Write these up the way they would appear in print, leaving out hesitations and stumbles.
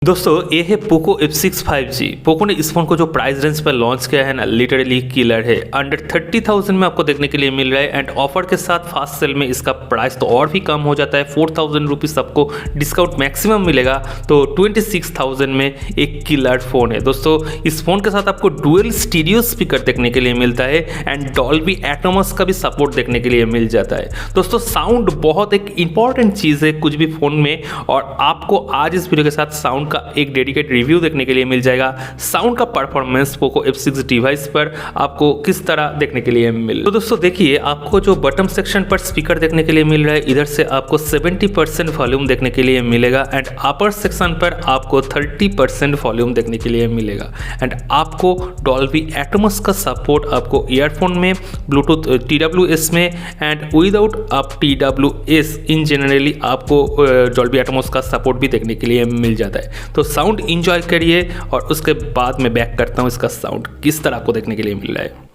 दोस्तों ये है पोको F6 5G। पोको ने इस फोन को जो प्राइस रेंज पर लॉन्च किया है ना, लिटरली किलर है। अंडर 30,000 में आपको देखने के लिए मिल रहा है एंड ऑफर के साथ फास्ट सेल में इसका प्राइस तो और भी कम हो जाता है। 4,000 रुपीज़ आपको डिस्काउंट मैक्सिमम मिलेगा, तो 26,000 में एक किलर फोन है। दोस्तों इस फोन के साथ आपको डुअल स्टीरियो स्पीकर देखने के लिए मिलता है एंड डॉल्बी एटमॉस का भी सपोर्ट देखने के लिए मिल जाता है। दोस्तों साउंड बहुत एक इंपॉर्टेंट चीज़ है कुछ भी फोन में, और आपको आज इस वीडियो के साथ साउंड का एक डेडिकेट रिव्यू देखने के लिए मिल जाएगा। साउंड का परफॉर्मेंस पोको F6 डिवाइस पर आपको किस तरह देखने के लिए मिले। तो दोस्तों देखिए, आपको जो बटन सेक्शन पर स्पीकर देखने के लिए मिल रहा है, इधर से आपको 70% वॉल्यूम देखने के लिए मिलेगा एंड अपर सेक्शन पर आपको 30% वॉल्यूम देखने के लिए मिलेगा एंड आपको डॉल्बी एटमॉस का सपोर्ट आपको ईयरफोन में, ब्लूटूथ TWS में एंड विदाउट आप TWS इन जनरली आपको डॉल्बी एटमॉस का सपोर्ट भी देखने के लिए मिल जाता है। तो साउंड इंजॉय करिए और उसके बाद मैं बैक करता हूँ इसका साउंड किस तरह आपको देखने के लिए मिल रहा है।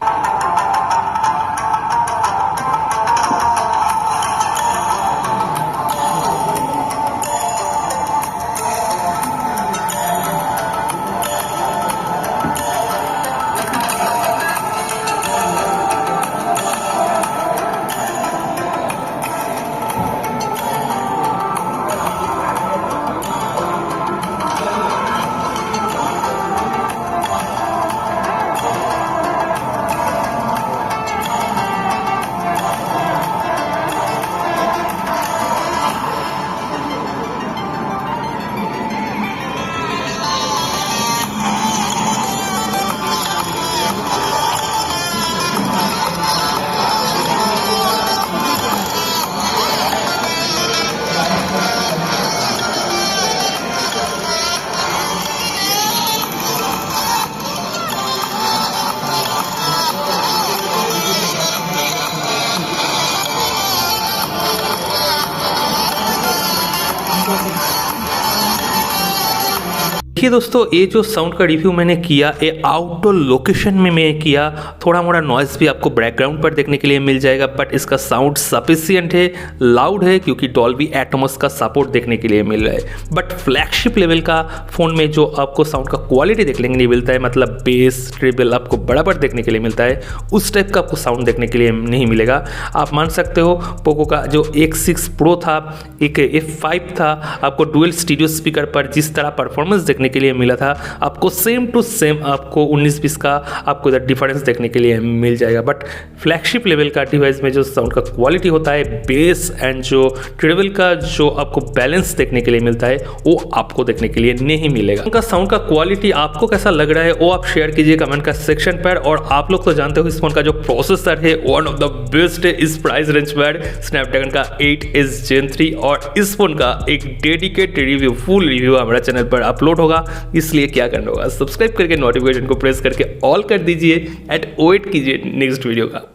देखिए दोस्तों, ये जो साउंड का रिव्यू मैंने किया ये आउटडोर लोकेशन में मैं किया। थोड़ा मोड़ा नॉइज़ भी आपको बैकग्राउंड पर देखने के लिए मिल जाएगा, बट इसका साउंड सफिशिएंट है, लाउड है, क्योंकि डॉल्बी एटमॉस का सपोर्ट देखने के लिए मिल रहा है। बट फ्लैगशिप लेवल का फ़ोन में जो आपको साउंड का क्वालिटी देखने के लिए मिलता है, मतलब बेस ट्रिबल आपको बराबर देखने के लिए मिलता है, उस टाइप का आपको साउंड देखने के लिए नहीं मिलेगा। आप मान सकते हो पोको का जो X6 Pro था, एक F5 था, आपको डुअल स्टीरियो स्पीकर पर जिस तरह परफॉर्मेंस देखने के लिए मिला था, आपको सेम टू सेम आपको 19-20 का आपको इधर डिफरेंस देखने के लिए मिल जाएगा। बट फ्लैगशिप लेवल का डिवाइस में जो साउंड का क्वालिटी होता है, बेस एंड जो ट्रेवल का जो आपको बैलेंस देखने के लिए मिलता है, वो आपको देखने के लिए नहीं मिलेगा। उनका साउंड का क्वालिटी आपको कैसा लग रहा है वो आप शेयर कीजिए कमेंट का सेक्शन पर। और आप लोग तो जानते हो इस फोन का जो प्रोसेसर है वन ऑफ द बेस्ट है इस प्राइस रेंज पर, स्नैपड्रैगन का 8S Gen 3। और इस फोन का एक डेडिकेट रिव्यू, फुल रिव्यू हमारे चैनल पर अपलोड होगा, इसलिए क्या करना होगा, सब्सक्राइब करके नोटिफिकेशन को प्रेस करके ऑल कर दीजिए एंड वेट कीजिए नेक्स्ट वीडियो का।